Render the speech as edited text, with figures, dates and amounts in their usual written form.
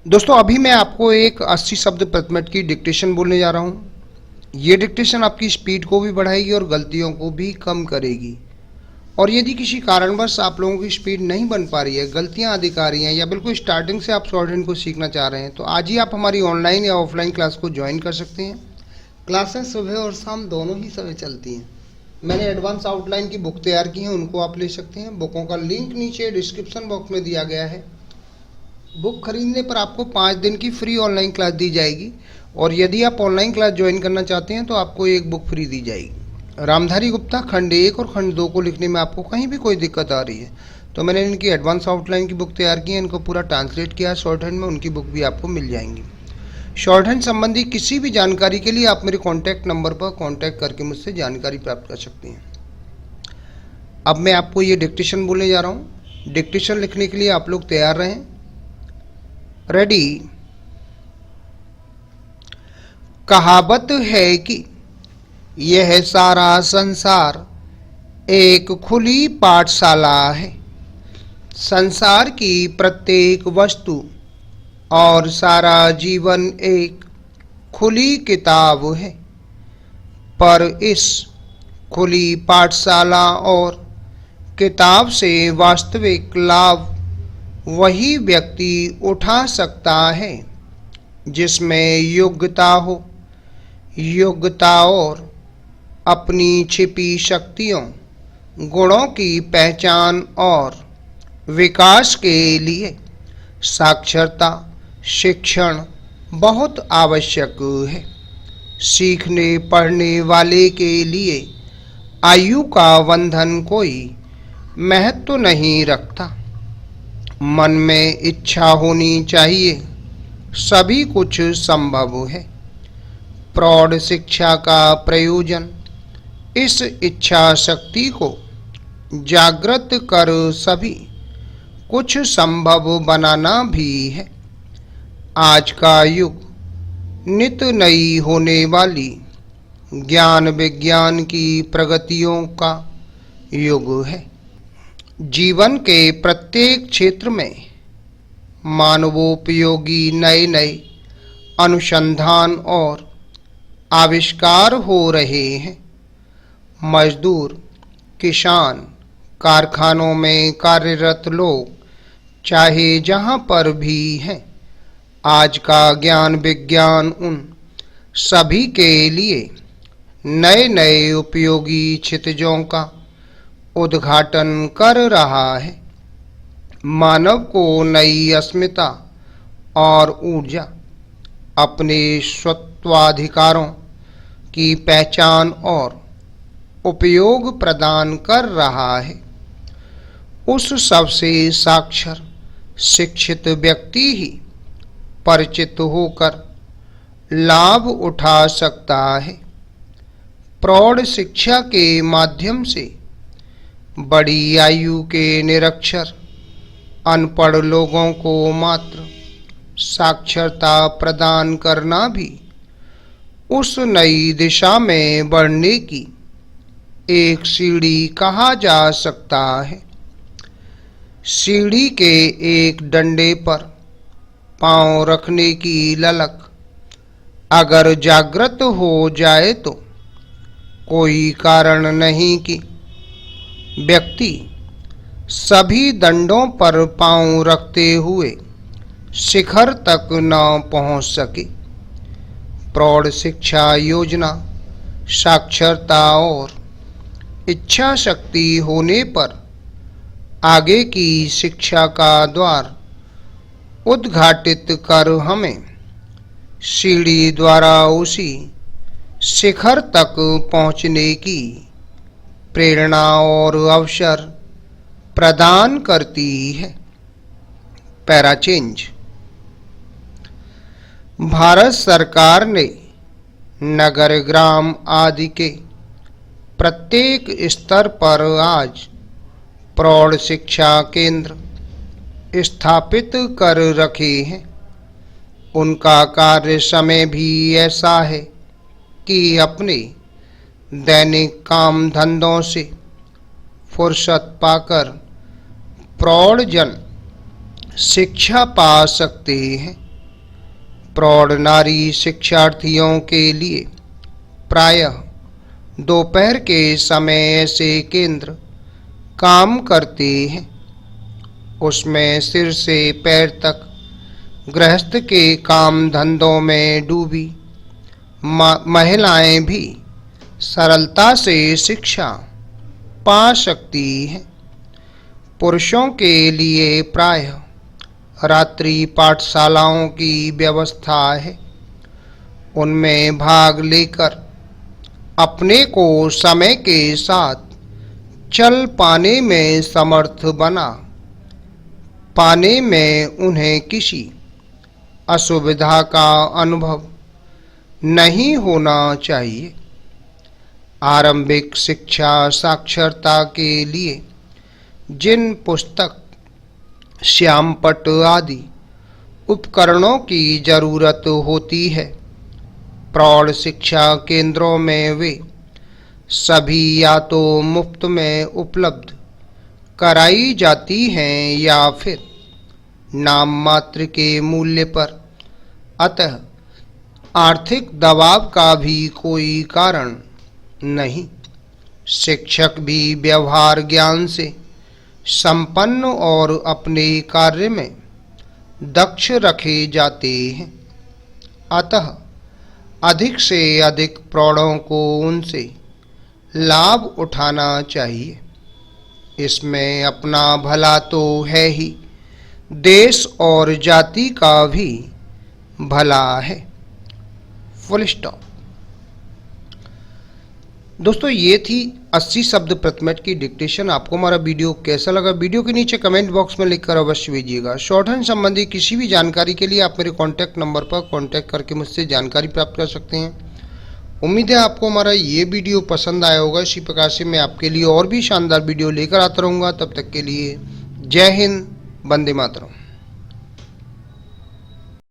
दोस्तों अभी मैं आपको एक 80 शब्द प्रति मिनट की डिक्टेशन बोलने जा रहा हूँ। ये डिक्टेशन आपकी स्पीड को भी बढ़ाएगी और गलतियों को भी कम करेगी। और यदि किसी कारणवश आप लोगों की स्पीड नहीं बन पा रही है, गलतियाँ अधिक आ रही हैं या बिल्कुल स्टार्टिंग से आप शॉर्ट हैंड को सीखना चाह रहे हैं, तो आज ही आप हमारी ऑनलाइन या ऑफलाइन क्लास को ज्वाइन कर सकते हैं। क्लासेस सुबह और शाम दोनों ही समय चलती हैं। मैंने एडवांस आउटलाइन की बुक तैयार की है, उनको आप ले सकते हैं। बुकों का लिंक नीचे डिस्क्रिप्शन बॉक्स में दिया गया है। बुक खरीदने पर आपको 5 दिन की फ्री ऑनलाइन क्लास दी जाएगी और यदि आप ऑनलाइन क्लास ज्वाइन करना चाहते हैं तो आपको एक बुक फ्री दी जाएगी। रामधारी गुप्ता खंड 1 और खंड 2 को लिखने में आपको कहीं भी कोई दिक्कत आ रही है तो मैंने इनकी एडवांस आउटलाइन की बुक तैयार की है, इनको पूरा ट्रांसलेट किया शॉर्ट हैंड में, उनकी बुक भी आपको मिल जाएंगी। शॉर्ट हैंड संबंधी किसी भी जानकारी के लिए आप मेरे कॉन्टैक्ट नंबर पर कॉन्टैक्ट करके मुझसे जानकारी प्राप्त कर सकते हैं। अब मैं आपको ये डिक्टेशन बोलने जा रहा हूँ। डिक्टेशन लिखने के लिए आप लोग तैयार रहें। रेडी। कहावत है कि यह सारा संसार एक खुली पाठशाला है। संसार की प्रत्येक वस्तु और सारा जीवन एक खुली किताब है, पर इस खुली पाठशाला और किताब से वास्तविक लाभ वही व्यक्ति उठा सकता है जिसमें योग्यता हो। योग्यता और अपनी छिपी शक्तियों, गुणों की पहचान और विकास के लिए साक्षरता शिक्षण बहुत आवश्यक है। सीखने पढ़ने वाले के लिए आयु का बंधन कोई महत्व नहीं रखता। मन में इच्छा होनी चाहिए, सभी कुछ संभव है। प्रौढ़ शिक्षा का प्रयोजन इस इच्छा शक्ति को जागृत कर सभी कुछ संभव बनाना भी है। आज का युग नित नई होने वाली ज्ञान विज्ञान की प्रगतियों का युग है। जीवन के प्रत्येक क्षेत्र में मानवोपयोगी नए नए अनुसंधान और आविष्कार हो रहे हैं। मजदूर, किसान, कारखानों में कार्यरत लोग, चाहे जहां पर भी हैं, आज का ज्ञान विज्ञान उन सभी के लिए नए नए उपयोगी क्षितिजों का उद्घाटन कर रहा है। मानव को नई अस्मिता और ऊर्जा, अपने स्वत्वाधिकारों की पहचान और उपयोग प्रदान कर रहा है। उस सबसे साक्षर शिक्षित व्यक्ति ही परिचित होकर लाभ उठा सकता है। प्रौढ़ शिक्षा के माध्यम से बड़ी आयु के निरक्षर अनपढ़ लोगों को मात्र साक्षरता प्रदान करना भी उस नई दिशा में बढ़ने की एक सीढ़ी कहा जा सकता है। सीढ़ी के एक डंडे पर पांव रखने की ललक अगर जागृत हो जाए तो कोई कारण नहीं कि व्यक्ति सभी दंडों पर पांव रखते हुए शिखर तक न पहुंच सके। प्रौढ़ शिक्षा योजना साक्षरता और इच्छा शक्ति होने पर आगे की शिक्षा का द्वार उद्घाटित कर हमें सीढ़ी द्वारा उसी शिखर तक पहुंचने की प्रेरणा और अवसर प्रदान करती है। Para change. भारत सरकार ने नगर ग्राम आदि के प्रत्येक स्तर पर आज प्रौढ़ शिक्षा केंद्र स्थापित कर रखे हैं। उनका कार्य समय भी ऐसा है कि अपने दैनिक काम धंधों से फुर्सत पाकर प्रौढ़ जन शिक्षा पा सकते हैं। प्रौढ़ नारी शिक्षार्थियों के लिए प्रायः दोपहर के समय ऐसे केंद्र काम करते हैं। उसमें सिर से पैर तक गृहस्थ के काम धंधों में डूबी महिलाएं भी सरलता से शिक्षा पा सकती हैं। पुरुषों के लिए प्रायः रात्रि पाठशालाओं की व्यवस्था है। उनमें भाग लेकर अपने को समय के साथ चल पाने में समर्थ बना पाने में उन्हें किसी असुविधा का अनुभव नहीं होना चाहिए। आरंभिक शिक्षा साक्षरता के लिए जिन पुस्तक, श्यामपट्ट आदि उपकरणों की जरूरत होती है, प्रौढ़ शिक्षा केंद्रों में वे सभी या तो मुफ्त में उपलब्ध कराई जाती हैं या फिर नाम मात्र के मूल्य पर। अतः आर्थिक दबाव का भी कोई कारण नहीं। शिक्षक भी व्यवहार ज्ञान से संपन्न और अपने कार्य में दक्ष रखे जाते हैं। अतः अधिक से अधिक प्रौढ़ों को उनसे लाभ उठाना चाहिए। इसमें अपना भला तो है ही, देश और जाति का भी भला है। Full stop. दोस्तों, ये थी 80 शब्द प्रति मिनट की डिक्टेशन। आपको हमारा वीडियो कैसा लगा, वीडियो के नीचे कमेंट बॉक्स में लिखकर अवश्य भेजिएगा। शॉर्टहैंड संबंधी किसी भी जानकारी के लिए आप मेरे कॉन्टैक्ट नंबर पर कॉन्टैक्ट करके मुझसे जानकारी प्राप्त कर सकते हैं। उम्मीद है आपको हमारा ये वीडियो पसंद आया होगा। इसी प्रकार से मैं आपके लिए और भी शानदार वीडियो लेकर आता रहूँगा। तब तक के लिए जय हिंद, वंदे मातरम।